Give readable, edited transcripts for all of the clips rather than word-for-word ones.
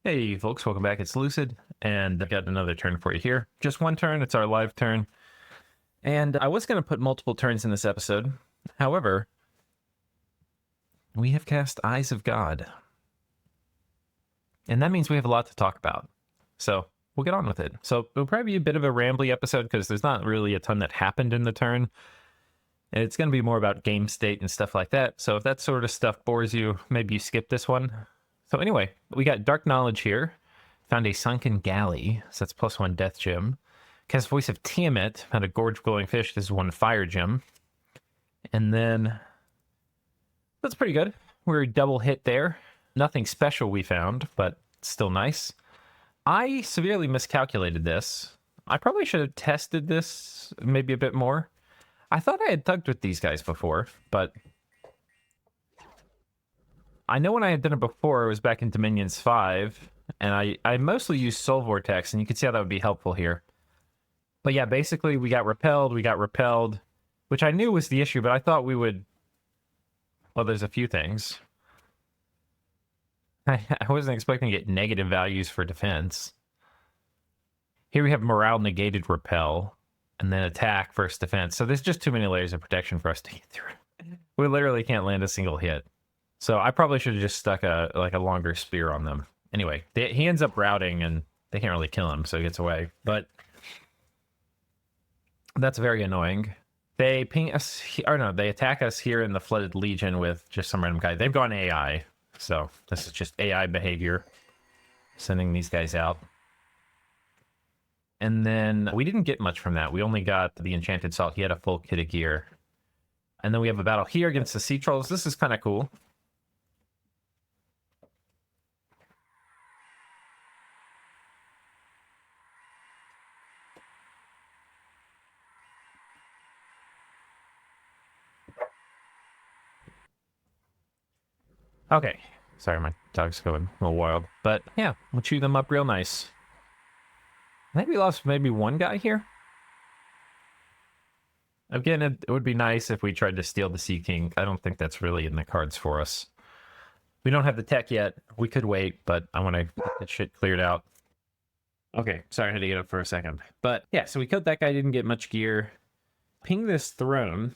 Hey folks, welcome back. It's Lucid, and I've got another turn for you here. Just one turn, it's our live turn. And I was going to put multiple turns in this episode. However, we have cast Eyes of God. And that means we have a lot to talk about. So we'll get on with it. So it'll probably be a bit of a rambly episode because there's not really a ton that happened in the turn. And it's going to be more about game state and stuff like that. So if that sort of stuff bores you, maybe you skip this one. So anyway, we got Dark Knowledge here. Found a Sunken Galley, so that's +1 Death Gem. Cast Voice of Tiamat, found a Gorge Glowing Fish, this is 1 Fire Gem. And then, that's pretty good. We're double hit there. Nothing special we found, but still nice. I severely miscalculated this. I probably should have tested this maybe a bit more. I thought I had thugged with these guys before, but I know when I had done it before, it was back in Dominions 5, and I mostly used Soul Vortex, and you can see how that would be helpful here. But yeah, basically, we got repelled, which I knew was the issue, but I thought we would... Well, there's a few things. I wasn't expecting to get negative values for defense. Here we have Morale Negated Repel, and then Attack versus Defense. So there's just too many layers of protection for us to get through. We literally can't land a single hit. So I probably should have just stuck a longer spear on them. Anyway, he ends up routing, and they can't really kill him, so he gets away. But that's very annoying. They ping us, or no, they attack us here in the Flooded Legion with just some random guy. They've gone AI, so this is just AI behavior, sending these guys out. And then we didn't get much from that. We only got the Enchanted Salt. He had a full kit of gear. And then we have a battle here against the Sea Trolls. This is kind of cool. Okay. Sorry, my dog's going a little wild. But yeah, we'll chew them up real nice. I think we lost maybe one guy here. Again, it would be nice if we tried to steal the Sea King. I don't think that's really in the cards for us. We don't have the tech yet. We could wait, but I want to get that shit cleared out. Okay, sorry, I had to get up for a second. But yeah, so we killed that guy, didn't get much gear. Ping this throne.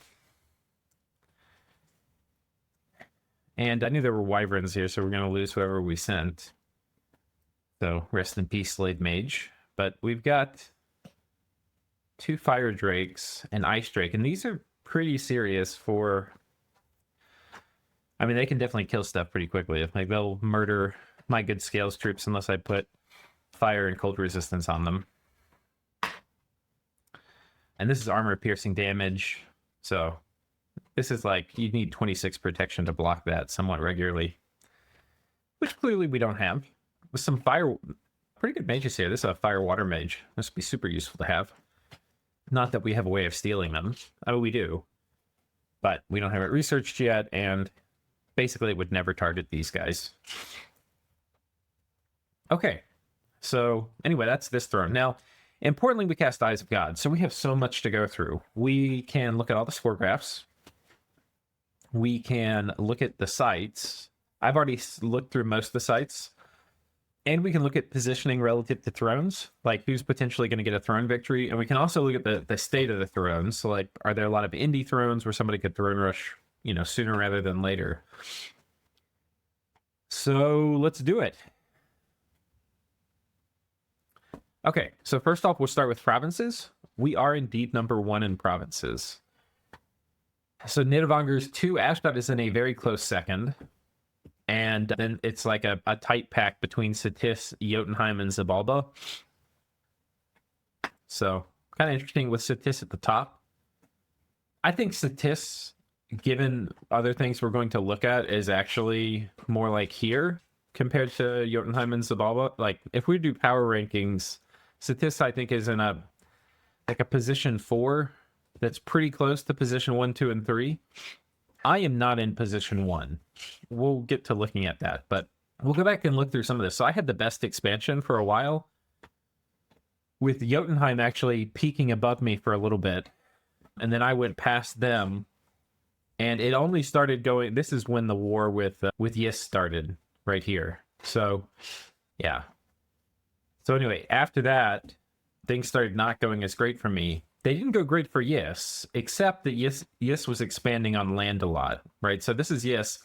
And I knew there were wyverns here, so we're going to lose whoever we sent. So rest in peace, Slave Mage. But we've got 2 Fire Drakes and Ice Drake, and these are pretty serious for... I mean, they can definitely kill stuff pretty quickly. Like, they'll murder my good Scales troops unless I put fire and cold resistance on them. And this is armor-piercing damage, so... This is like, you need 26 protection to block that somewhat regularly. Which clearly we don't have. With some fire... Pretty good mages here. This is a fire water mage. This would be super useful to have. Not that we have a way of stealing them. Oh, we do. But we don't have it researched yet, and basically it would never target these guys. Okay. So, anyway, that's this throne. Now, importantly, we cast Eyes of God. So we have so much to go through. We can look at all the score graphs. We can look at the sites. I've already looked through most of the sites. And we can look at positioning relative to thrones, like who's potentially going to get a throne victory. And we can also look at the state of the thrones. So, like, are there a lot of indie thrones where somebody could throne rush, sooner rather than later? So let's do it. Okay, so first off, we'll start with provinces. We are indeed number 1 in provinces. So Nidavangers 2, Ashdod is in a very close second. And then it's like a tight pack between Satis, Jotunheim, and Zabalba. So, kind of interesting with Satis at the top. I think Satis, given other things we're going to look at, is actually more like here compared to Jotunheim and Zabalba. Like, if we do power rankings, Satis, I think, is in a position 4 that's pretty close to position 1, 2, and 3. I am not in position 1. We'll get to looking at that, but we'll go back and look through some of this. So I had the best expansion for a while, with Jotunheim actually peaking above me for a little bit, and then I went past them, and it only started going... This is when the war with Yis started, right here. So Yeah. So anyway, after that, things started not going as great for me. They didn't go great for Yes, except that Yes was expanding on land a lot, right? So this is Yes.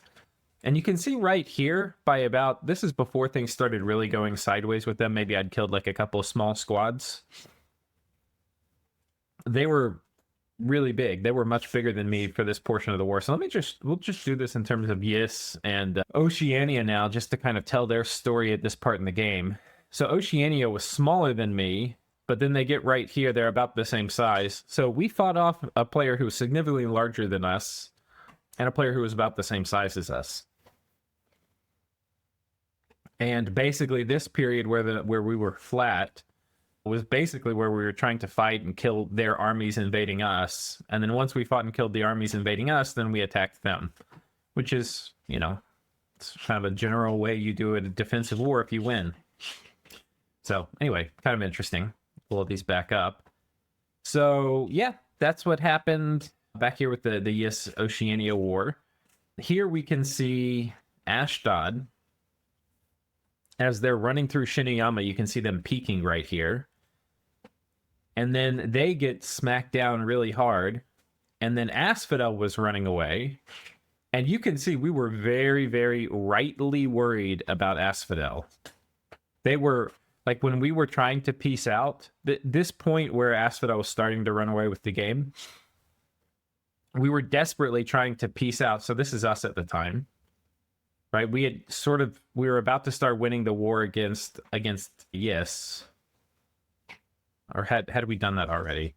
And you can see right here by about, this is before things started really going sideways with them. Maybe I'd killed like a couple of small squads. They were really big. They were much bigger than me for this portion of the war. So we'll just do this in terms of Yis and Oceania now, just to kind of tell their story at this part in the game. So Oceania was smaller than me, but then they get right here. They're about the same size. So we fought off a player who was significantly larger than us and a player who was about the same size as us. And basically this period where we were flat was basically where we were trying to fight and kill their armies invading us. And then once we fought and killed the armies invading us, then we attacked them, which is, it's kind of a general way you do a defensive war if you win. So anyway, kind of interesting. Pull these back up. So yeah, that's what happened back here with the Yes Oceania War. Here we can see Ashdod. As they're running through Shiniyama, you can see them peeking right here. And then they get smacked down really hard. And then Asphodel was running away. And you can see we were very, very rightly worried about Asphodel. They were, like when we were trying to peace out, this point where Asphodel was starting to run away with the game, we were desperately trying to peace out. So this is us at the time. Right, we were about to start winning the war against Yes. Or had we done that already?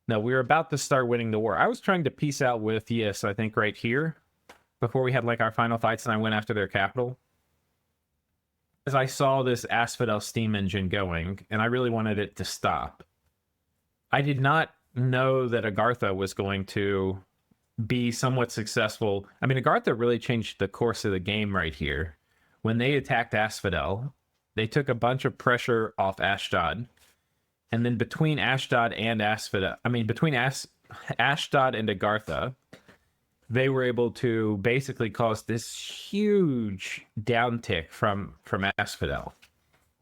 No, we were about to start winning the war. I was trying to peace out with Yes, I think right here, before we had like our final fights and I went after their capital. As I saw this Asphodel steam engine going, and I really wanted it to stop. I did not know that Agartha was going to be somewhat successful. I mean, Agartha really changed the course of the game right here. When they attacked Asphodel, they took a bunch of pressure off Ashdod. And then between Ashdod and Asphodel, between Ashdod and Agartha, they were able to basically cause this huge downtick from Asphodel.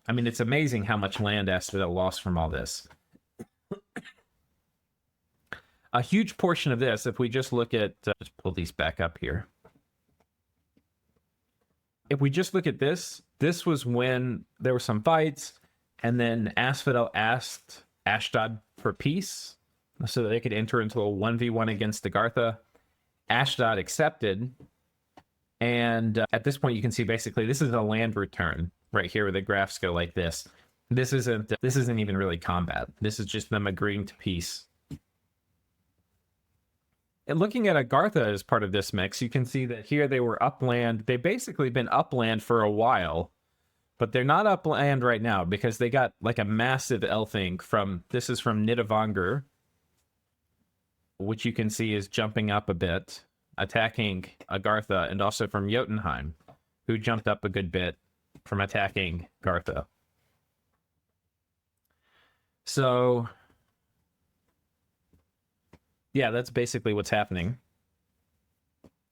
I mean, it's amazing how much land Asphodel lost from all this. A huge portion of this, if we just look at, just pull these back up here. If we just look at this was when there were some fights, and then Asphodel asked Ashdod for peace so that they could enter into a 1v1 against Agartha. Ashdod accepted, and at this point you can see basically this is a land return right here where the graphs go like this. This isn't even really combat. This is just them agreeing to peace. And looking at Agartha as part of this mix, you can see that here they were upland. They've basically been upland for a while, but they're not upland right now because they got like a massive elfing this is from Nidavangur, which you can see is jumping up a bit, attacking Agartha, and also from Jotunheim, who jumped up a good bit from attacking Agartha. So yeah, that's basically what's happening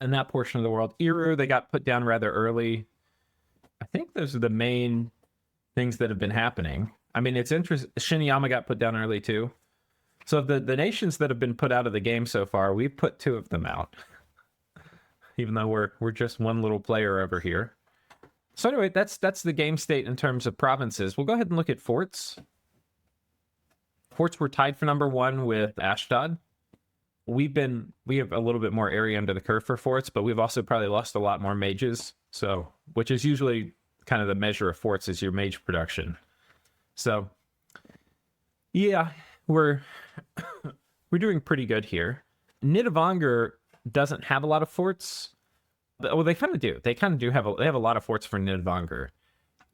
in that portion of the world. Iru, they got put down rather early. I think those are the main things that have been happening. I mean, it's interesting. Shiniyama got put down early too. So the nations that have been put out of the game so far, we've put 2 of them out. Even though we're just one little player over here. So anyway, that's the game state in terms of provinces. We'll go ahead and look at forts. Forts were tied for number 1 with Ashdod. We have a little bit more area under the curve for forts, but we've also probably lost a lot more mages. So, which is usually kind of the measure of forts is your mage production. So, yeah, we're doing pretty good here. Nidavangur doesn't have a lot of forts. Well, they kind of do. They have a lot of forts for Nidavangur.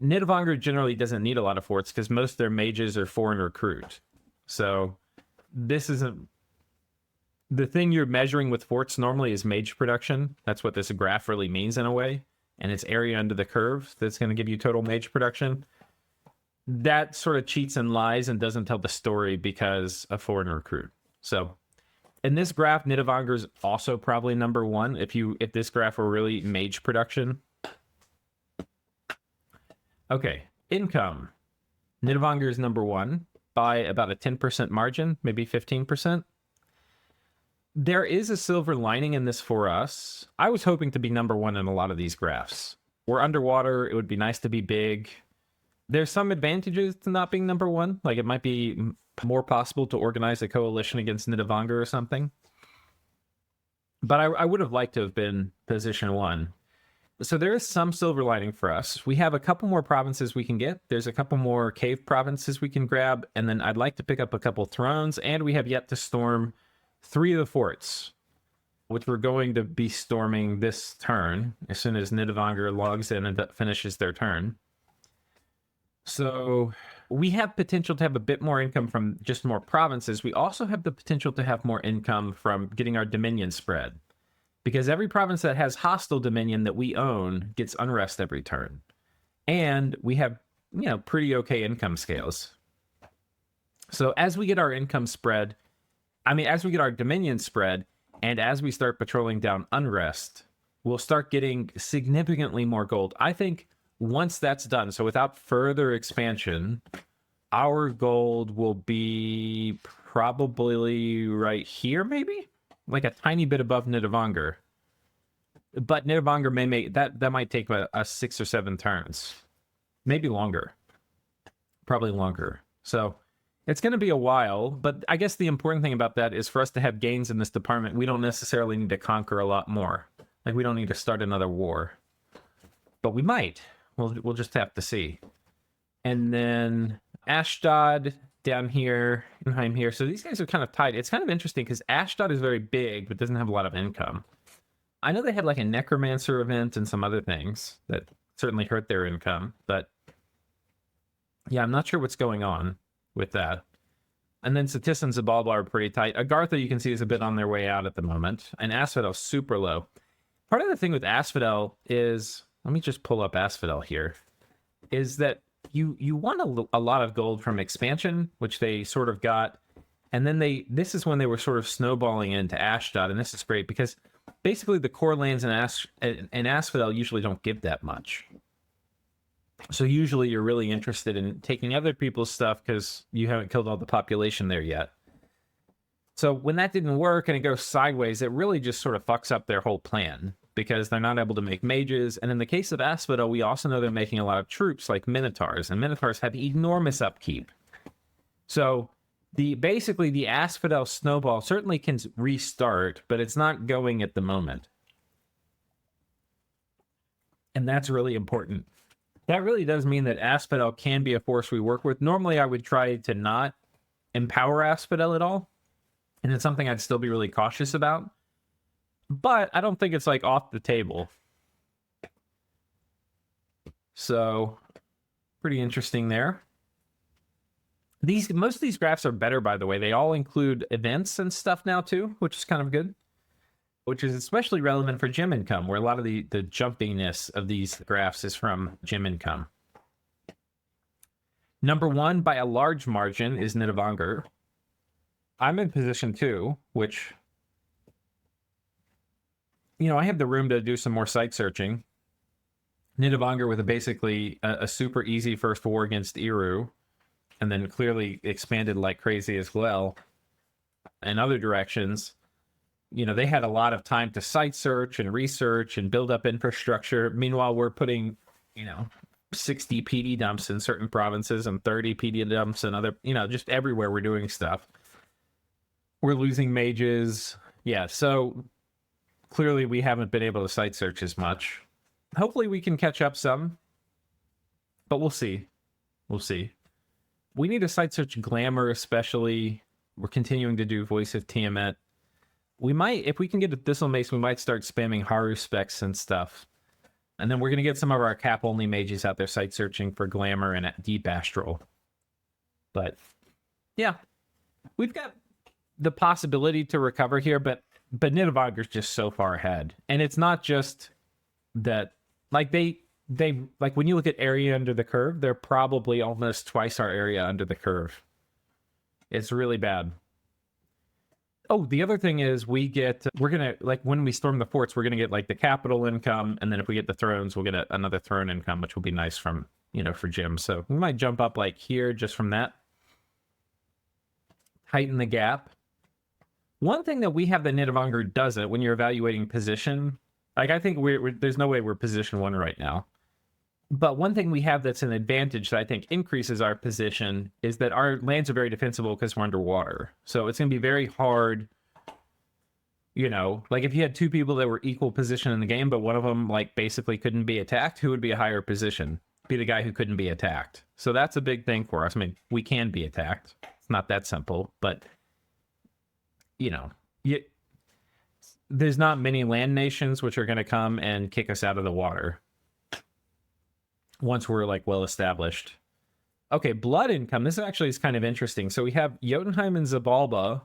Nidavangur generally doesn't need a lot of forts because most of their mages are foreign recruit. So, this isn't. The thing you're measuring with forts normally is mage production. That's what this graph really means in a way. And it's area under the curve that's going to give you total mage production. That sort of cheats and lies and doesn't tell the story because of foreign recruit. So In this graph, Nidavanger's also probably number one if this graph were really mage production. Okay, income. Nidavanger is number one by about a 10% margin, maybe 15%. There is a silver lining in this for us. I was hoping to be number one in a lot of these graphs. We're underwater. It would be nice to be big. There's some advantages to not being number one. Like, it might be more possible to organize a coalition against Nidavanger or something. But I would have liked to have been position one. So there is some silver lining for us. We have a couple more provinces we can get. There's a couple more cave provinces we can grab. And then I'd like to pick up a couple thrones. And we have yet to storm 3 of the forts, which we're going to be storming this turn as soon as Nidavanger logs in and finishes their turn. So we have potential to have a bit more income from just more provinces. We also have the potential to have more income from getting our dominion spread, because every province that has hostile dominion that we own gets unrest every turn. And we have, pretty okay income scales. So as we get our income spread, as we get our dominion spread, and as we start patrolling down unrest, we'll start getting significantly more gold. I think once that's done, so without further expansion, our gold will be probably right here, maybe? Like a tiny bit above Nidavanger. But Nidavanger may make that might take a 6 or 7 turns. Maybe longer. Probably longer. So it's going to be a while, but I guess the important thing about that is for us to have gains in this department, we don't necessarily need to conquer a lot more. Like, we don't need to start another war. But we might. We'll just have to see. And then Ashdod down here, Inheim here. So these guys are kind of tied. It's kind of interesting because Ashdod is very big, but doesn't have a lot of income. I know they had like a necromancer event and some other things that certainly hurt their income, but yeah, I'm not sure what's going on with that. And then Satis and Zabalba are pretty tight. Agartha, you can see, is a bit on their way out at the moment. And Asphodel, super low. Part of the thing with Asphodel is, let me just pull up Asphodel here, is that you want a lot of gold from expansion, which they sort of got. And then this is when they were sort of snowballing into Ashdod. And this is great because basically the core lands in Asphodel usually don't give that much. So usually you're really interested in taking other people's stuff because you haven't killed all the population there yet. So when that didn't work and it goes sideways, it really just sort of fucks up their whole plan because they're not able to make mages. And in the case of Asphodel, we also know they're making a lot of troops like Minotaurs, and Minotaurs have enormous upkeep. So basically the Asphodel snowball certainly can restart, but it's not going at the moment. And that's really important. That really does mean that Asphodel can be a force we work with. Normally, I would try to not empower Asphodel at all. And it's something I'd still be really cautious about. But I don't think it's like off the table. So, pretty interesting there. Most of these graphs are better, by the way. They all include events and stuff now, too, which is kind of good. Which is especially relevant for gem income, where a lot of the jumpiness of these graphs is from gem income. Number one, by a large margin, is Nidavanger. I'm in position 2, which, I have the room to do some more site searching. Nidavanger with basically a super easy first war against Eru, and then clearly expanded like crazy as well in other directions. They had a lot of time to site search and research and build up infrastructure. Meanwhile, we're putting, 60 PD dumps in certain provinces and 30 PD dumps in other, just everywhere we're doing stuff. We're losing mages. Yeah, so clearly we haven't been able to site search as much. Hopefully we can catch up some, but we'll see. We'll see. We need to site search Glamour especially. We're continuing to do Voice of Tiamat. We might, if we can get a Thistle Mace, we might start spamming Haru specs and stuff. And then we're going to get some of our cap-only mages out there site searching for Glamour and Deep Astral. But, yeah. We've got the possibility to recover here, but Nidavanger's just so far ahead. And it's not just that, like, they like, when you look at area under the curve, they're probably almost twice our area under the curve. It's really bad. Oh, the other thing is we're gonna, like, when we storm the forts, we're gonna get like the capital income, and then if we get the thrones, we'll get another throne income, which will be nice from, for Jim. So we might jump up like here just from that. Heighten the gap. One thing that we have that Nidavellir doesn't, when you're evaluating position, like, I think there's no way we're position 1 right now. But one thing we have that's an advantage that I think increases our position is that our lands are very defensible because we're underwater. So it's going to be very hard, like if you had 2 people that were equal position in the game, but one of them like basically couldn't be attacked, who would be a higher position? Be the guy who couldn't be attacked. So that's a big thing for us. I mean, we can be attacked. It's not that simple, but there's not many land nations which are going to come and kick us out of the water once we're like well established. Okay, blood income. This actually is kind of interesting. So we have Jotunheim and Zabalba,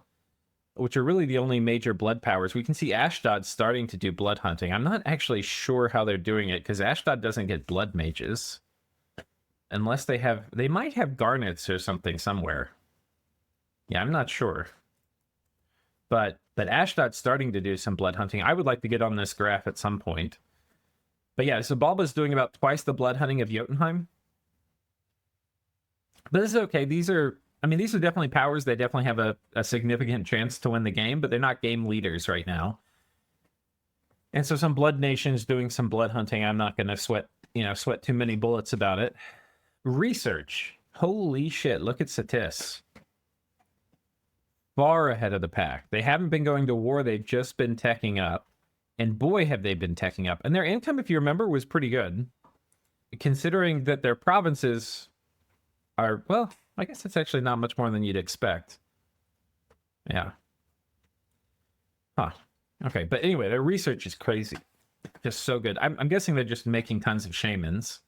which are really the only major blood powers. We can see Ashdod starting to do blood hunting. I'm not actually sure how they're doing it because Ashdod doesn't get blood mages unless they might have garnets or something somewhere. Yeah, I'm not sure. But Ashdod's starting to do some blood hunting. I would like to get on this graph at some point. But yeah, Zabalba's doing about twice the blood hunting of Jotunheim. But this is okay. These are definitely powers that definitely have a significant chance to win the game, but they're not game leaders right now. And so some blood nations doing some blood hunting, I'm not going to sweat too many bullets about it. Research. Holy shit, look at Satis. Far ahead of the pack. They haven't been going to war, they've just been teching up. And boy, have they been teching up. And their income, if you remember, was pretty good. Considering that their provinces are, well, I guess it's actually not much more than you'd expect. Yeah. Huh. Okay, but anyway, their research is crazy. Just so good. I'm guessing they're just making tons of shamans.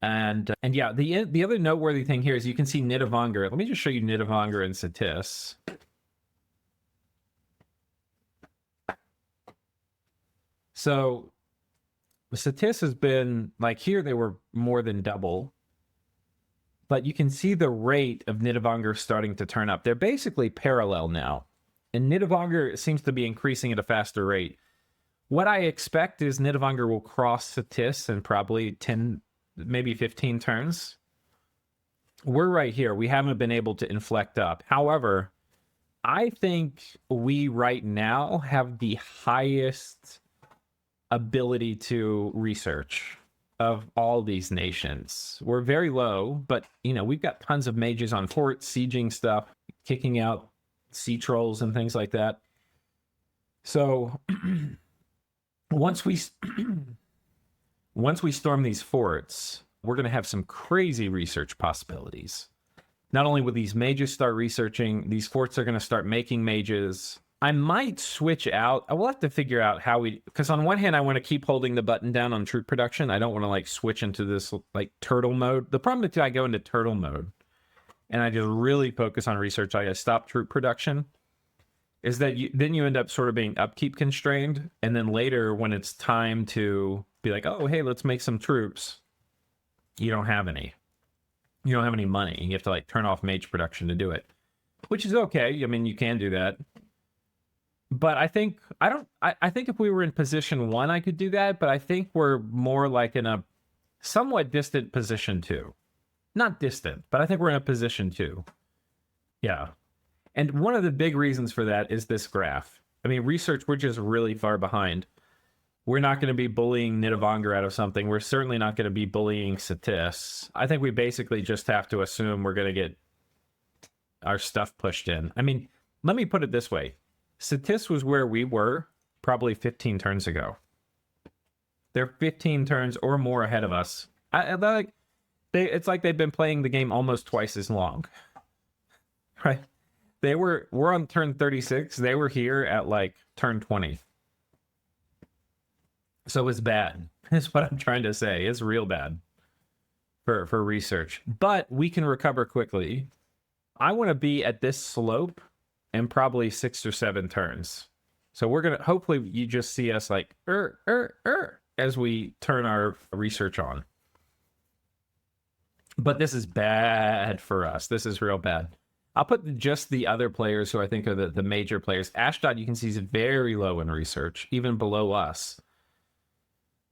And yeah, the other noteworthy thing here is you can see Nidavellir. Let me just show you Nidavellir and Satis. So Satis has been, like, here they were more than double. But you can see the rate of Nidavellir starting to turn up. They're basically parallel now. And Nidavellir seems to be increasing at a faster rate. What I expect is Nidavellir will cross Satis in probably 10, maybe 15 turns. We're right here. We haven't been able to inflect up. However, I think we right now have the highest ability to research of all these nations. We're very low, but we've got tons of mages on forts, sieging stuff, kicking out sea trolls and things like that. So once we storm these forts, we're going to have some crazy research possibilities. Not only will these mages start researching, these forts are going to start making mages. I might switch out. I will have to figure out how because on one hand, I want to keep holding the button down on troop production. I don't want to like switch into this like turtle mode. The problem is I go into turtle mode and I just really focus on research. I stop troop production. Is that then you end up sort of being upkeep constrained. And then later when it's time to be like, oh, hey, let's make some troops. You don't have any. You don't have any money. You have to like turn off mage production to do it, which is okay. I mean, you can do that. But I think if we were in position 1, I could do that. But I think we're more like in a somewhat distant position 2. Not distant, but I think we're in a position 2. Yeah. And one of the big reasons for that is this graph. I mean, research, we're just really far behind. We're not going to be bullying Nidavellir out of something. We're certainly not going to be bullying Satis. I think we basically just have to assume we're going to get our stuff pushed in. I mean, let me put it this way. Satis was where we were probably 15 turns ago. They're 15 turns or more ahead of us. It's like they've been playing the game almost twice as long. Right? We're on turn 36. They were here at like turn 20. So it's bad. That's what I'm trying to say. It's real bad for research. But we can recover quickly. I want to be at this slope in probably 6 or 7 turns. So we're going to, hopefully you just see us like, as we turn our research on. But this is bad for us. This is real bad. I'll put just the other players who I think are the major players. Ashdod, you can see, is very low in research, even below us.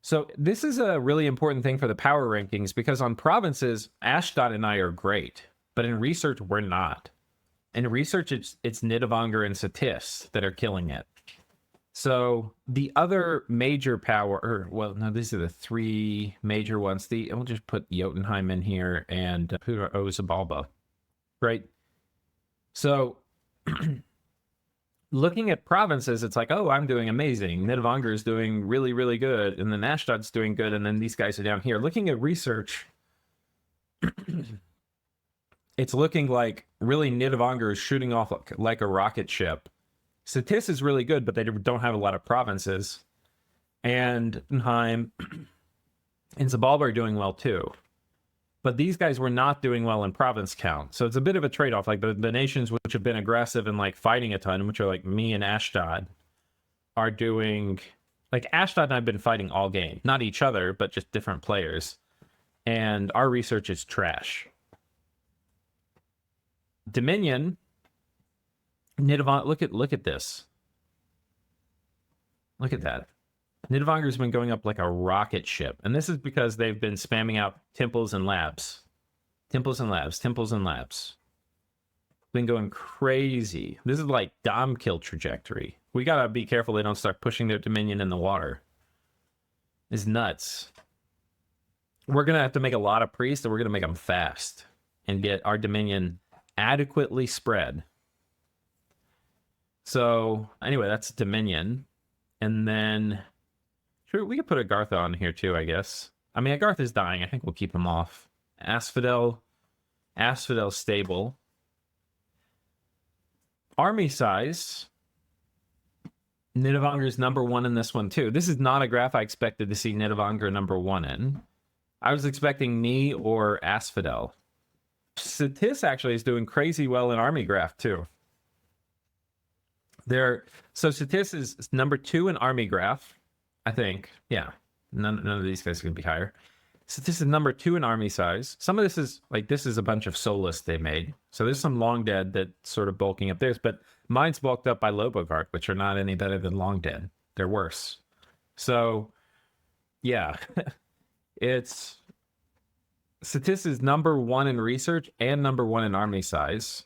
So this is a really important thing for the power rankings, because on provinces, Ashdod and I are great, but in research, we're not. In research, it's Nidavanger and Satis that are killing it. So the other major power, these are the three major ones. We'll just put Jotunheim in here and Zabalba, right? So looking at provinces, it's like, oh, I'm doing amazing. Nidavanger is doing really, really good, and then Ashdod's doing good, and then these guys are down here. Looking at research, it's looking like really Nidavanger is shooting off like a rocket ship. Satis is really good, but they don't have a lot of provinces. And Jotunheim and Zabalba are doing well too. But these guys were not doing well in province count. So it's a bit of a trade-off. Like the nations which have been aggressive and like fighting a ton, which are like me and Ashdod, are doing... Like Ashdod and I have been fighting all game. Not each other, but just different players. And our research is trash. Dominion... Nidavanger, look at this. Look at that. Nidavanger's been going up like a rocket ship. And this is because they've been spamming out temples and labs. Temples and labs, temples and labs. Been going crazy. This is like Dom kill trajectory. We gotta be careful they don't start pushing their Dominion in the water. It's nuts. We're gonna have to make a lot of priests, and we're gonna make them fast. And get our Dominion adequately spread. So, anyway, that's Dominion. And then, sure, we could put Agartha on here too, I guess. I mean, Agartha is dying. I think we'll keep him off. Asphodel stable. Army size. Nidavanger's number one in this one too. This is not a graph I expected to see Nidavanger number one in. I was expecting me or Asphodel. Satis actually is doing crazy well in army graph too. So Satis is number 2 in army graph, I think. Yeah, none of these guys can be higher. Satis is number 2 in army size. Some of this is a bunch of Solus they made. So there's some Long Dead that's sort of bulking up theirs, but mine's bulked up by Lobogard, which are not any better than Long Dead. They're worse. So, yeah, Satis is number 1 in research and number 1 in army size.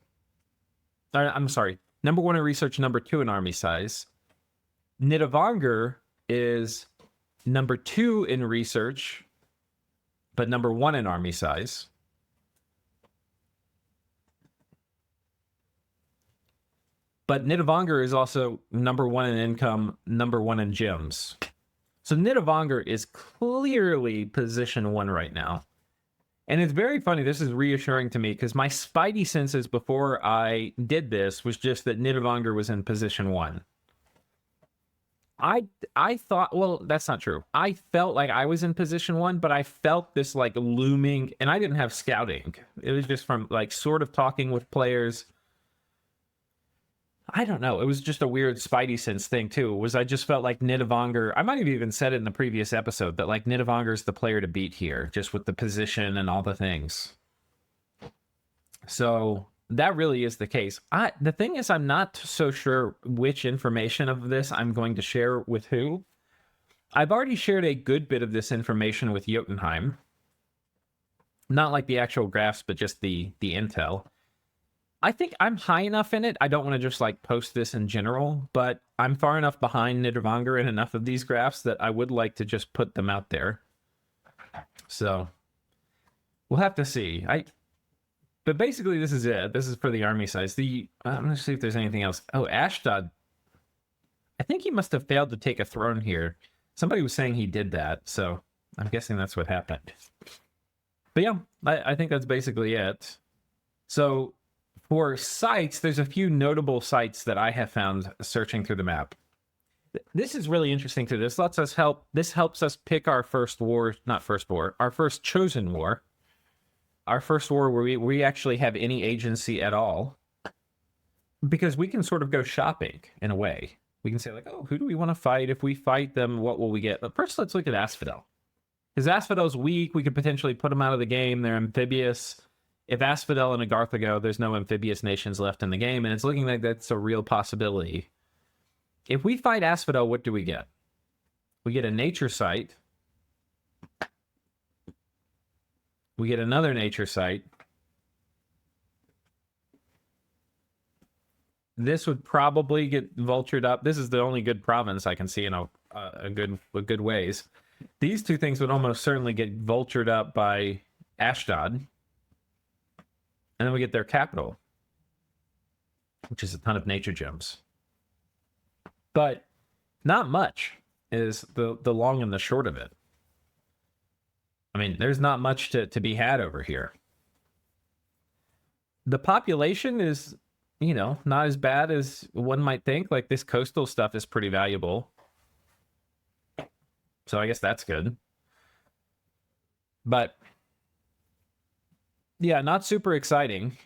I'm sorry. Number 1 in research, number 2 in army size. Nidavanger is number 2 in research, but number 1 in army size. But Nidavanger is also number 1 in income, number 1 in gems. So Nidavanger is clearly position 1 right now. And it's very funny. This is reassuring to me because my spidey senses before I did this was just that Nidavanger was in position 1. I thought, well, that's not true. I felt like I was in position 1, but I felt this like looming, and I didn't have scouting. It was just from like sort of talking with players. I don't know. It was just a weird spidey sense thing too. I just felt like Nidavanger, I might have even said it in the previous episode, that like Nidavanger's the player to beat here, just with the position and all the things. So that really is the case. The thing is, I'm not so sure which information of this I'm going to share with who. I've already shared a good bit of this information with Jotunheim. Not like the actual graphs, but just the intel. I think I'm high enough in it. I don't want to just like post this in general, but I'm far enough behind Nidavanger in enough of these graphs that I would like to just put them out there. So we'll have to see. But basically this is it. This is for the army size. I'm going to see if there's anything else. Oh, Ashdod. I think he must have failed to take a throne here. Somebody was saying he did that, so I'm guessing that's what happened. But yeah, I think that's basically it. So for sites, there's a few notable sites that I have found searching through the map. This is really interesting too. This helps us pick our first war, our first chosen war. Our first war where we actually have any agency at all. Because we can sort of go shopping in a way. We can say like, oh, who do we want to fight? If we fight them, what will we get? But first, let's look at Asphodel. Because Asphodel's weak. We could potentially put them out of the game. They're amphibious. if Asphodel and Agartha go, there's no amphibious nations left in the game, and it's looking like that's a real possibility. If we fight Asphodel, what do we get? We get a nature site. We get another nature site. This would probably get vultured up. This is the only good province I can see in a good ways. These two things would almost certainly get vultured up by Ashdod. And then we get their capital, which is a ton of nature gems. But not much is the long and the short of it. I mean, there's not much to be had over here. The population is, you know, not as bad as one might think. Like, this coastal stuff is pretty valuable. So I guess that's good. But yeah, not super exciting.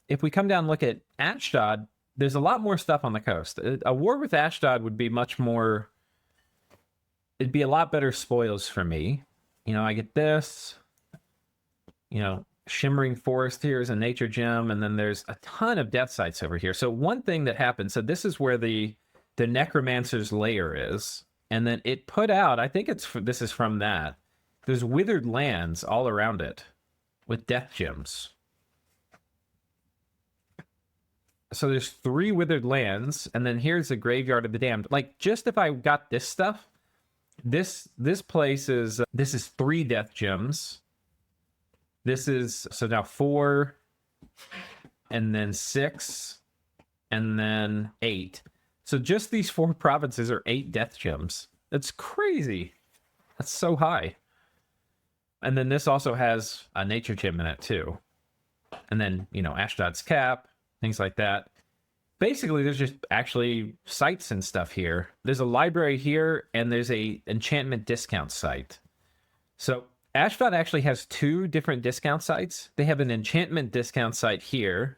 If we come down and look at Ashdod, there's a lot more stuff on the coast. A war with Ashdod would be much more... It'd be a lot better spoils for me. You know, I get this. You know, Shimmering Forest here is a nature gem, and then there's a ton of death sites over here. So one thing that happened, so this is where the Necromancer's lair is, and then it put out, I think this is from that. There's withered lands all around it with death gems. So there's 3 withered lands, and then here's the Graveyard of the Damned. Like, just if I got this stuff, this place is, this is 3 death gems. This is, so now 4, and then 6, and then 8. So just these 4 provinces are 8 death gems. That's crazy. That's so high. And then this also has a nature gem in it too. And then, you know, Ashdod's cap, things like that. Basically, there's just actually sites and stuff here. There's a library here, and there's a enchantment discount site. So Ashdod actually has 2 different discount sites. They have an enchantment discount site here,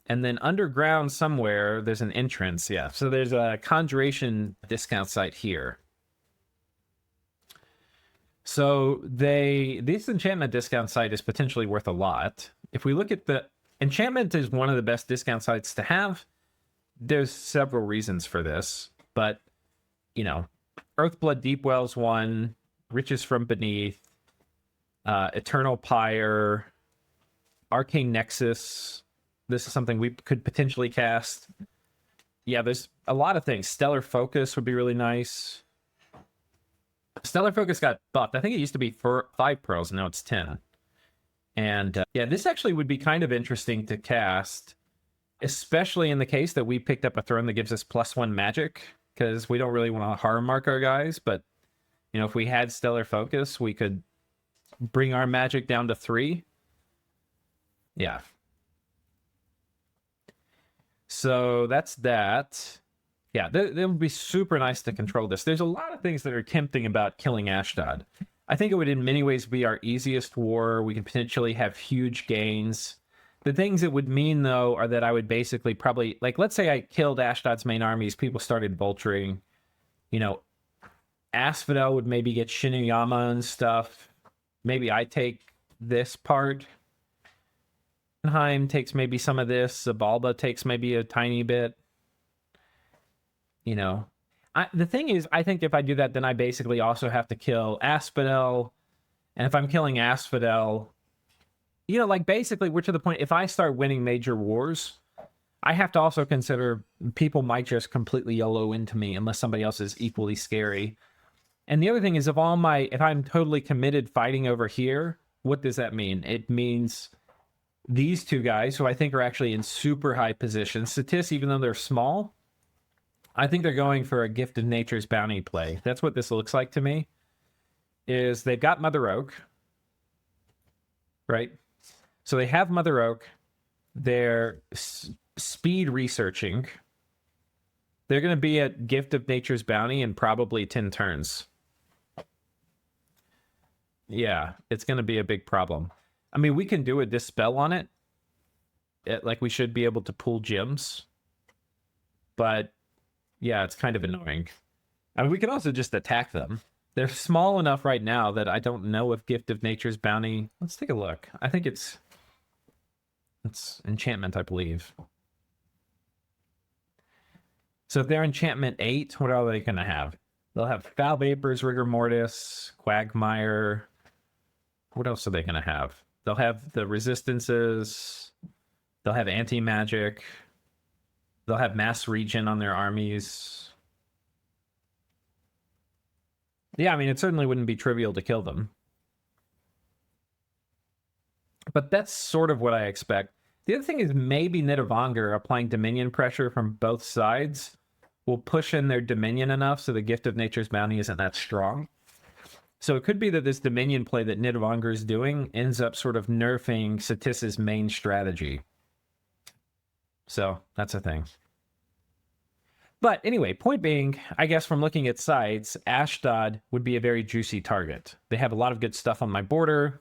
and then underground somewhere, there's an entrance. Yeah, so there's a conjuration discount site here. So this enchantment discount site is potentially worth a lot. If we look at the... Enchantment is one of the best discount sites to have. There's several reasons for this, but, you know, Earthblood Deepwell's one, Riches from Beneath, Eternal Pyre, Arcane Nexus. This is something we could potentially cast. Yeah, there's a lot of things. Stellar Focus would be really nice. Stellar Focus got buffed. I think it used to be 5 pearls, and now it's 10. And yeah, this actually would be kind of interesting to cast, especially in the case that we picked up a throne that gives us +1 magic, because we don't really want to harm mark our guys. But, you know, if we had Stellar Focus, we could bring our magic down to 3. Yeah. So that's that. Yeah, that would be super nice to control this. There's a lot of things that are tempting about killing Ashdod. I think it would in many ways be our easiest war. We could potentially have huge gains. The things it would mean, though, are that I would basically probably... Like, let's say I killed Ashdod's main armies. People started vulturing. You know, Asphodel would maybe get Shinuyama and stuff. Maybe I take this part. Heim takes maybe some of this. Zabalba takes maybe a tiny bit. You know... the thing is, I think if I do that, then I basically also have to kill Asphodel. And if I'm killing Asphodel, you know, like, basically, we're to the point, if I start winning major wars, I have to also consider people might just completely YOLO into me unless somebody else is equally scary. And the other thing is, if I'm totally committed fighting over here, what does that mean? It means these 2 guys, who I think are actually in super high positions, Satis, even though they're small, I think they're going for a Gift of Nature's Bounty play. That's what this looks like to me. Is they've got Mother Oak, right? So they have Mother Oak. They're speed researching. They're going to be at Gift of Nature's Bounty in probably 10 turns. Yeah, it's going to be a big problem. I mean, we can do a Dispel on it. Like, we should be able to pull gems. But... yeah, it's kind of annoying. I mean, we can also just attack them. They're small enough right now that I don't know if Gift of Nature's Bounty... Let's take a look. I think it's enchantment, I believe. So if they're enchantment 8, what are they going to have? They'll have Foul Vapors, Rigor Mortis, Quagmire. What else are they going to have? They'll have the resistances. They'll have anti-magic. They'll have mass regen on their armies. Yeah, I mean, it certainly wouldn't be trivial to kill them. But that's sort of what I expect. The other thing is maybe Nidavellir applying Dominion pressure from both sides will push in their Dominion enough so the Gift of Nature's Bounty isn't that strong. So it could be that this Dominion play that Nidavellir is doing ends up sort of nerfing Satis's main strategy. So that's a thing. But anyway, point being, I guess from looking at sides, Ashdod would be a very juicy target. They have a lot of good stuff on my border.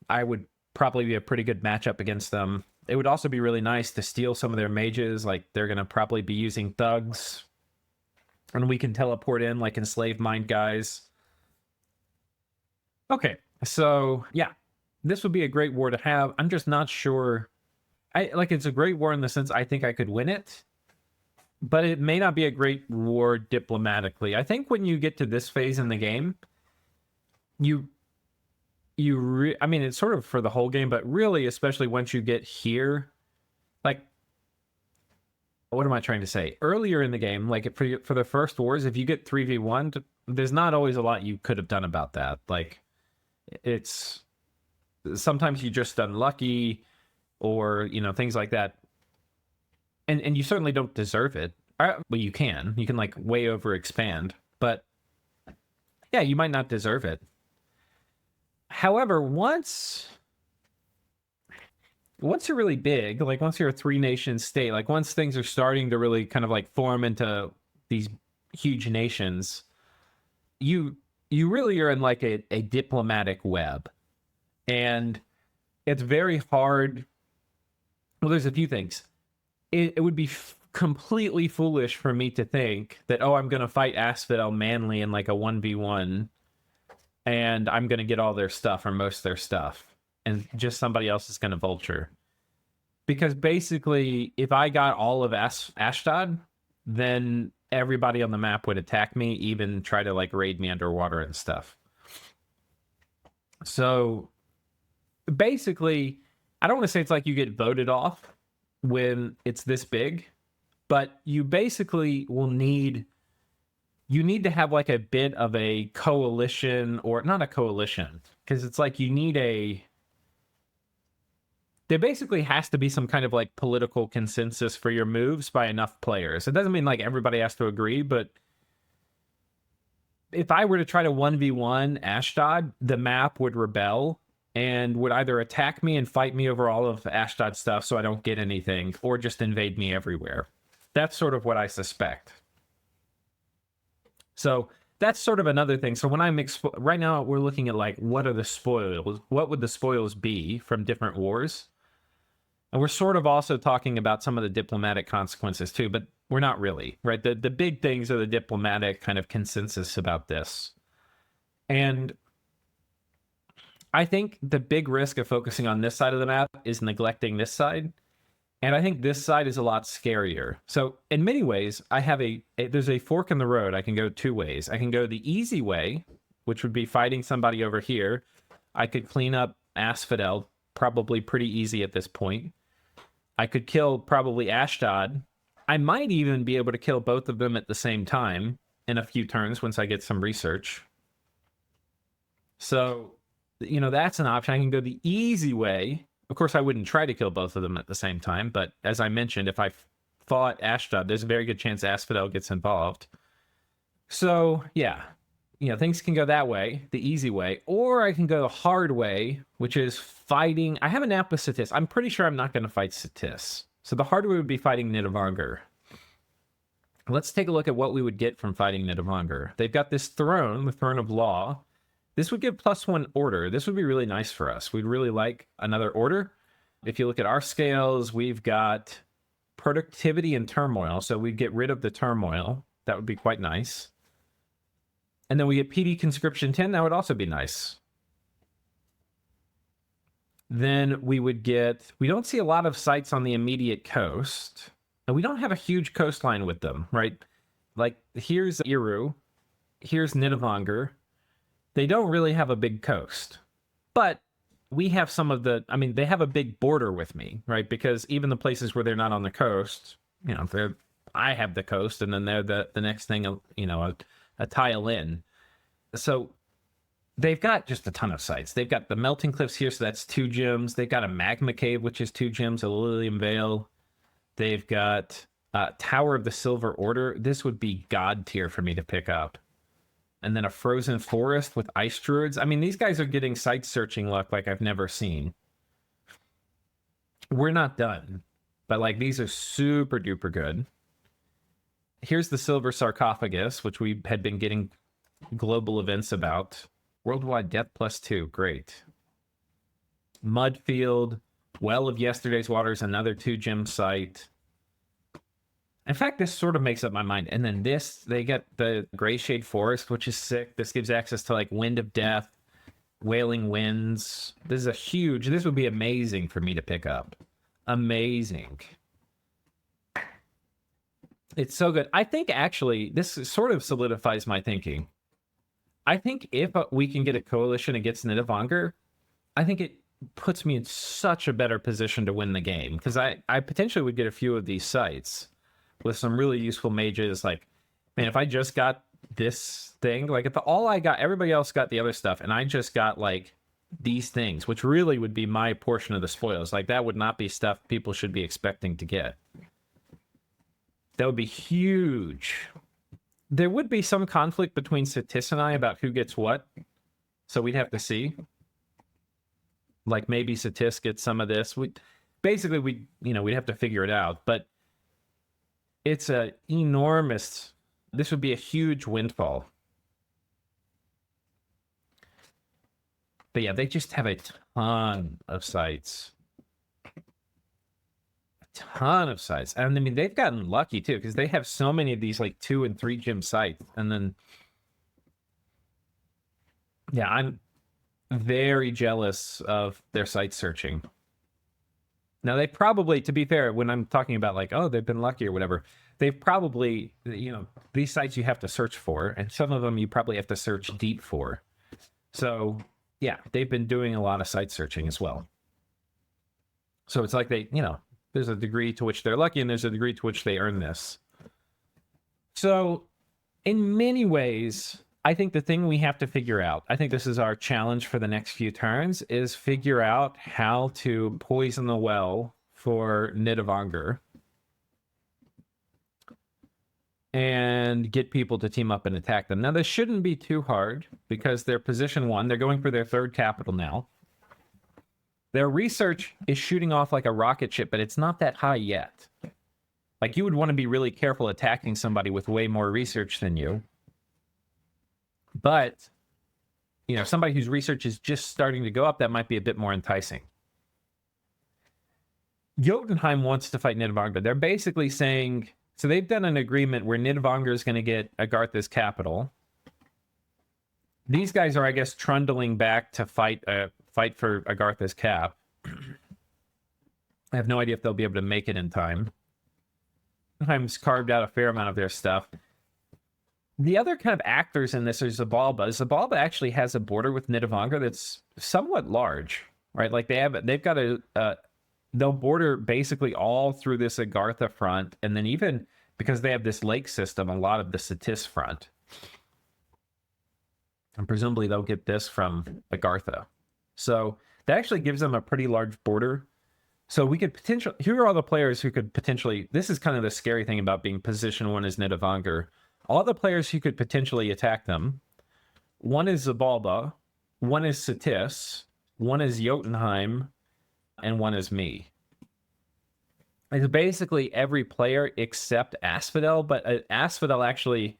I would probably be a pretty good matchup against them. It would also be really nice to steal some of their mages. Like, they're going to probably be using thugs. And we can teleport in like enslaved mind guys. Okay, so yeah, this would be a great war to have. I'm just not sure. It's a great war in the sense I think I could win it. But it may not be a great war diplomatically. I think when you get to this phase in the game, I mean, it's sort of for the whole game, but really, especially once you get here, like, what am I trying to say? Earlier in the game, like for the first wars, if you get 3v1, there's not always a lot you could have done about that. Like, it's sometimes you're just unlucky or, things like that. And you certainly don't deserve it. Well, you can like way over expand, but yeah, you might not deserve it. However, once you're really big, like once you're a 3-nation state, like once things are starting to really kind of like form into these huge nations, you really are in like a diplomatic web. And it's very hard. Well, there's a few things. It would be completely foolish for me to think that, I'm going to fight Asphodel manly in like a 1v1 and I'm going to get all their stuff or most of their stuff and just somebody else is going to vulture. Because basically, if I got all of Ashdod, then everybody on the map would attack me, even try to like raid me underwater and stuff. So basically, I don't want to say it's like you get voted off when it's this big, but you basically will need to have like a bit of a coalition, or not a coalition, because it's like there basically has to be some kind of like political consensus for your moves by enough players. It doesn't mean like everybody has to agree, but if I were to try to 1v1 Ashdod, the map would rebel and would either attack me and fight me over all of Ashdod stuff so I don't get anything, or just invade me everywhere. That's sort of what I suspect. So that's sort of another thing. So when I'm right now, we're looking at like, what are the spoils? What would the spoils be from different wars? And we're sort of also talking about some of the diplomatic consequences too, but we're not really, right? The big things are the diplomatic kind of consensus about this. And I think the big risk of focusing on this side of the map is neglecting this side. And I think this side is a lot scarier. So in many ways, I have there's a fork in the road. I can go two ways. I can go the easy way, which would be fighting somebody over here. I could clean up Asphodel, probably pretty easy at this point. I could kill probably Ashdod. I might even be able to kill both of them at the same time in a few turns once I get some research. So, that's an option. I can go the easy way. Of course, I wouldn't try to kill both of them at the same time, but as I mentioned, if I fought Ashdod, there's a very good chance Asphodel gets involved. So, yeah, things can go that way, the easy way, or I can go the hard way, which is fighting. I have an app with Satis. I'm pretty sure I'm not going to fight Satis. So the hard way would be fighting Nidavellir. Let's take a look at what we would get from fighting Nidavellir. They've got this throne, the Throne of Law. This would give +1 order. This would be really nice for us. We'd really like another order. If you look at our scales, we've got productivity and turmoil. So we'd get rid of the turmoil. That would be quite nice. And then we get PD Conscription 10. That would also be nice. Then we would get... We don't see a lot of sites on the immediate coast. And we don't have a huge coastline with them, right? Like, here's Iru. Here's Nidavanger. They don't really have a big coast. But we have some of the... I mean, they have a big border with me, right? Because even the places where they're not on the coast, you know, I have the coast, and then they're the next thing, you know, a tile in. So they've got just a ton of sites. They've got the Melting Cliffs here, so that's 2 gems. They've got a Magma Cave, which is 2 gems, a Lilium Vale. They've got Tower of the Silver Order. This would be god tier for me to pick up. And then a Frozen Forest with Ice Druids. I mean, these guys are getting site searching luck like I've never seen. We're not done, but like these are super duper good. Here's the Silver Sarcophagus, which we had been getting global events about. Worldwide Death +2, great. Mudfield, Well of Yesterday's Waters, another 2 gem site. In fact, this sort of makes up my mind. And then this, they get the Greyshade Forest, which is sick. This gives access to like Wind of Death, Wailing Winds. This would be amazing for me to pick up. Amazing. It's so good. I think actually, this sort of solidifies my thinking. I think if we can get a coalition against Nidavanger, I think it puts me in such a better position to win the game. Because I potentially would get a few of these sites with some really useful mages. Like, man, if I just got this thing, like if all I got, everybody else got the other stuff, and I just got like these things, which really would be my portion of the spoils. Like that would not be stuff people should be expecting to get. That would be huge. There would be some conflict between Satis and I about who gets what. So we'd have to see. Like maybe Satis gets some of this. We'd have to figure it out. But it's a enormous... This would be a huge windfall. But yeah, they just have a ton of sites. Ton of sites. And I mean, they've gotten lucky too, because they have so many of these like 2 and 3 gem sites. And then, yeah, I'm very jealous of their site searching. Now, they probably, to be fair, when I'm talking about like, oh, they've been lucky or whatever, they've probably, you know, these sites you have to search for, and some of them you probably have to search deep for. So, yeah, they've been doing a lot of site searching as well. So it's like they, you know, there's a degree to which they're lucky, and there's a degree to which they earn this. So, in many ways, I think the thing we have to figure out, I think this is our challenge for the next few turns, is figure out how to poison the well for Nidavanger and get people to team up and attack them. Now, this shouldn't be too hard, because they're position 1. They're going for their 3rd capital now. Their research is shooting off like a rocket ship, but it's not that high yet. Like, you would want to be really careful attacking somebody with way more research than you. But, you know, somebody whose research is just starting to go up, that might be a bit more enticing. Jotunheim wants to fight Nidavanger. They're basically saying... So they've done an agreement where Nidavanger is going to get Agartha's capital. These guys are, I guess, trundling back to fight for Agartha's cap. I have no idea if they'll be able to make it in time. Jotunheim's carved out a fair amount of their stuff. The other kind of actors in this are Zabalba. Zabalba actually has a border with Nidavanger that's somewhat large, right? Like they've got they'll border basically all through this Agartha front, and then even because they have this lake system, a lot of the Satis front. And presumably they'll get this from Agartha. So that actually gives them a pretty large border. So we could potentially... Here are all the players who could potentially... This is kind of the scary thing about being position 1 as Nidavanger. All the players who could potentially attack them. 1 is Zabalba, 1 is Satis, 1 is Jotunheim, and 1 is me. It's basically every player except Asphodel, but Asphodel actually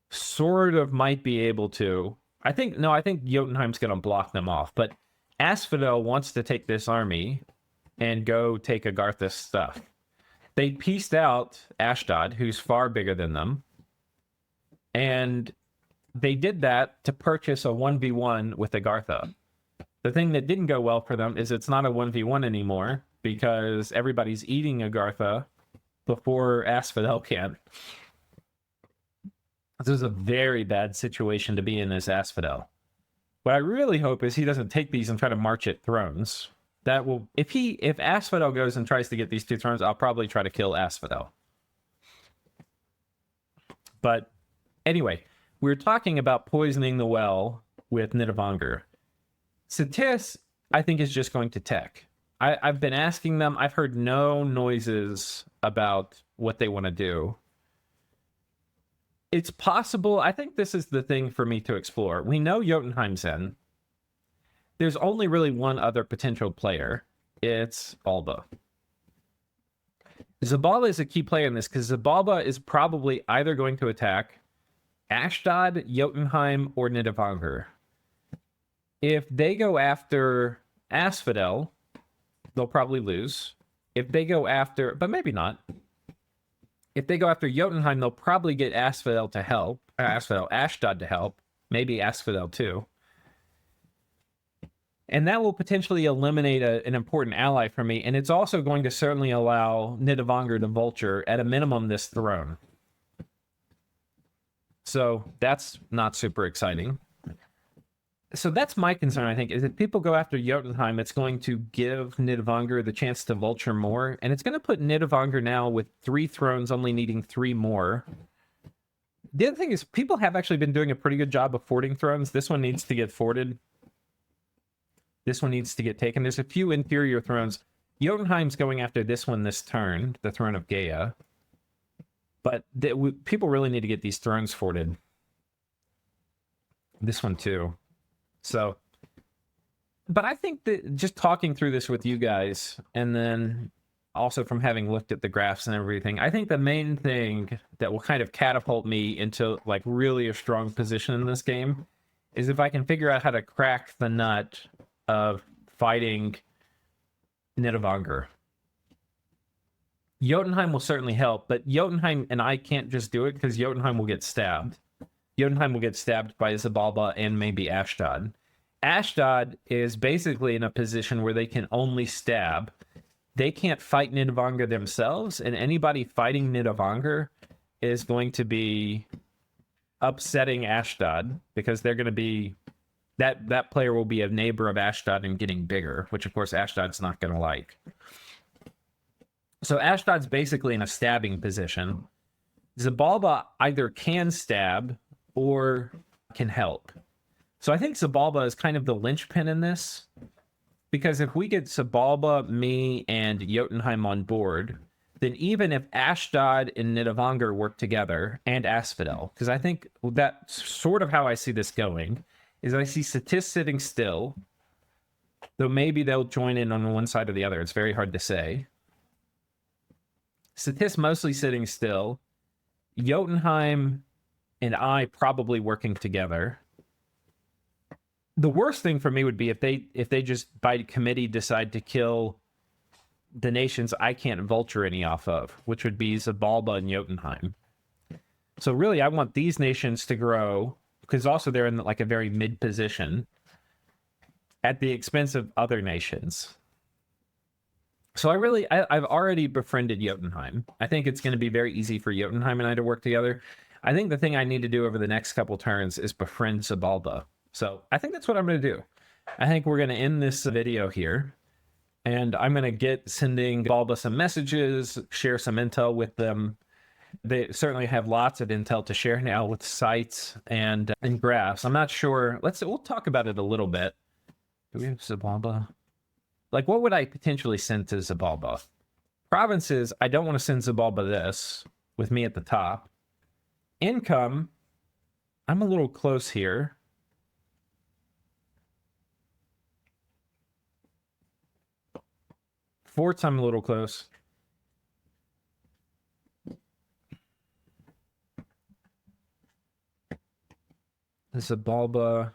sort of might be able to... I think Jotunheim's going to block them off, but Asphodel wants to take this army and go take Agartha's stuff. They pieced out Ashdod, who's far bigger than them, and they did that to purchase a 1v1 with Agartha. The thing that didn't go well for them is it's not a 1v1 anymore because everybody's eating Agartha before Asphodel can. This is a very bad situation to be in as Asphodel. What I really hope is he doesn't take these and try to march at thrones. That will, if Asphodel goes and tries to get these 2 thrones, I'll probably try to kill Asphodel. But anyway, we're talking about poisoning the well with Nidavangur. Satis, I think, is just going to tech. I've been asking them. I've heard no noises about what they want to do. It's possible. I think this is the thing for me to explore. We know Jotunheim's in. There's only really one other potential player. It's Alba. Zabalba is a key player in this because Zabalba is probably either going to attack Ashdod, Jotunheim, or Nidavangur. If they go after Asphodel, they'll probably lose. If they go after, but maybe not. If they go after Jotunheim, they'll probably get Ashdod to help. Maybe Asphodel too. And that will potentially eliminate an important ally for me. And it's also going to certainly allow Nidavangur to vulture, at a minimum, this throne. So that's not super exciting. So that's my concern, I think, is if people go after Jotunheim, it's going to give Nidavangur the chance to vulture more. And it's going to put Nidavangur now with 3 thrones, only needing 3 more. The other thing is people have actually been doing a pretty good job of forting thrones. This one needs to get forted. This one needs to get taken. There's a few inferior thrones. Jotunheim's going after this one this turn, the throne of Gaia. But people really need to get these thrones forted. This one too. So, but I think that just talking through this with you guys, and then also from having looked at the graphs and everything, I think the main thing that will kind of catapult me into like really a strong position in this game is if I can figure out how to crack the nut of fighting Nidavangur. Jotunheim will certainly help, but Jotunheim and I can't just do it because Jotunheim will get stabbed. Jotunheim will get stabbed by Zabalba and maybe Ashdod. Ashdod is basically in a position where they can only stab. They can't fight Nidavangur themselves, and anybody fighting Nidavangur is going to be upsetting Ashdod because they're going to be... That player will be a neighbor of Ashdod and getting bigger, which of course Ashdod's not going to like. So Ashdod's basically in a stabbing position. Zabalba either can stab or can help. So I think Zabalba is kind of the linchpin in this, because if we get Zabalba, me, and Jotunheim on board, then even if Ashdod and Nidavangur work together, and Asphodel, because I think that's sort of how I see this going, is I see Satis sitting still, though maybe they'll join in on one side or the other. It's very hard to say. Satis mostly sitting still. Jotunheim and I probably working together. The worst thing for me would be if they just by committee decide to kill the nations I can't vulture any off of, which would be Zabalba and Jotunheim. So really, I want these nations to grow, because also they're in like a very mid position at the expense of other nations. So I've already befriended Jotunheim. I think it's going to be very easy for Jotunheim and I to work together. I think the thing I need to do over the next couple turns is befriend Zabalba. So I think that's what I'm going to do. I think we're going to end this video here. And I'm going to get sending Zabalba some messages, share some intel with them. They certainly have lots of intel to share now with sites and graphs. I'm not sure. We'll talk about it a little bit. Do we have Zabalba? Like, what would I potentially send to Zabalba? Provinces, I don't want to send Zabalba this, with me at the top. Income, I'm a little close here. Forts, I'm a little close. Zabalba.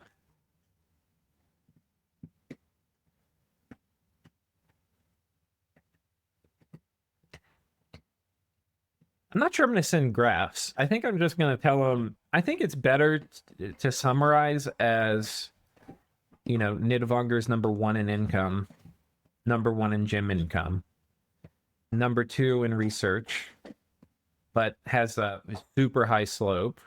I'm not sure I'm going to send graphs. I think I'm just going to tell them, I think it's better to summarize as, Nidvanger's number 1 in income, number 1 in gym income, number 2 in research, but has a super high slope,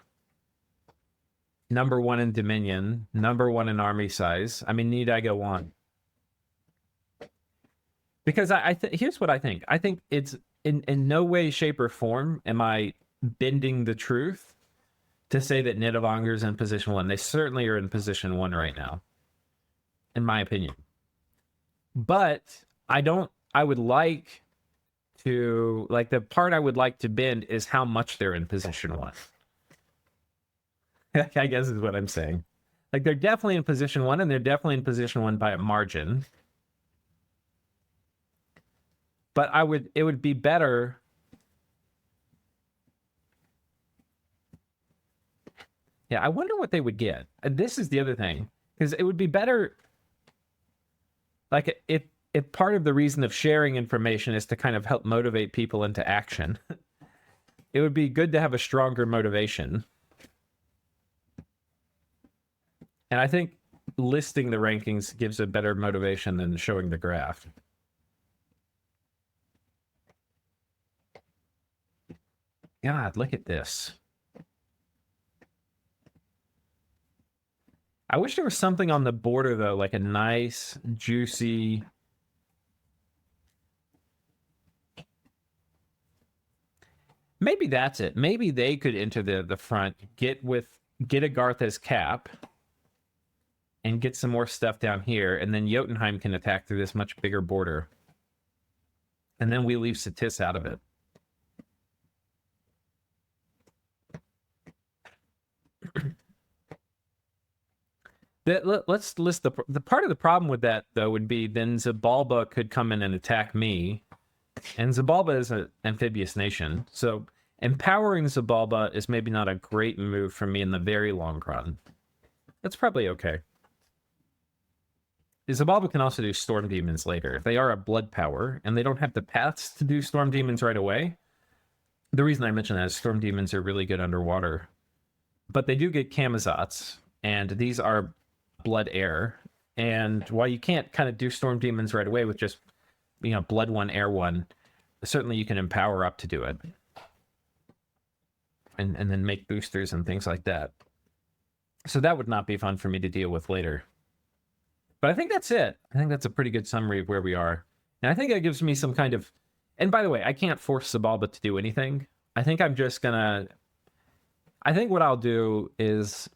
number 1 in dominion, number 1 in army size. I mean, need I go on? Because here's what I think. I think it's in no way, shape, or form am I bending the truth to say that Nidavanger's in position 1. They certainly are in position 1 right now, in my opinion. But I would like to, the part I would like to bend is how much they're in position 1. I guess is what I'm saying. They're definitely in position 1, and they're definitely in position 1 by a margin. But it would be better. Yeah, I wonder what they would get. And this is the other thing, because it would be better. If part of the reason of sharing information is to kind of help motivate people into action, it would be good to have a stronger motivation. And I think listing the rankings gives a better motivation than showing the graph. God, look at this. I wish there was something on the border, though, like a nice, juicy... Maybe that's it. Maybe they could enter the front, get Agartha's cap, and get some more stuff down here, and then Jotunheim can attack through this much bigger border. And then we leave Satis out of it. Let's list the part of the problem with that, though, would be then Zabalba could come in and attack me. And Zabalba is an amphibious nation, so empowering Zabalba is maybe not a great move for me in the very long run. That's probably okay. Zabalba can also do Storm Demons later. They are a blood power, and they don't have the paths to do Storm Demons right away. The reason I mention that is Storm Demons are really good underwater. But they do get Kamazats, and these are blood air. And while you can't kind of do Storm Demons right away with just, blood 1, air 1, certainly you can empower up to do it. And then make boosters and things like that. So that would not be fun for me to deal with later. But I think that's it. I think that's a pretty good summary of where we are. And I think that gives me some kind of... And by the way, I can't force Zabalba to do anything. I think I'm just gonna... I think what I'll do is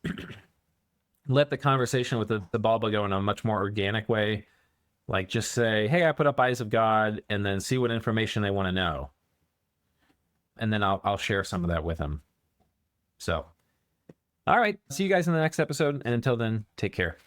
let the conversation with the Zabalba go in a much more organic way. Just say, hey, I put up Eyes of God, and then see what information they want to know. And then I'll share some of that with them. So, all right. See you guys in the next episode. And until then, take care.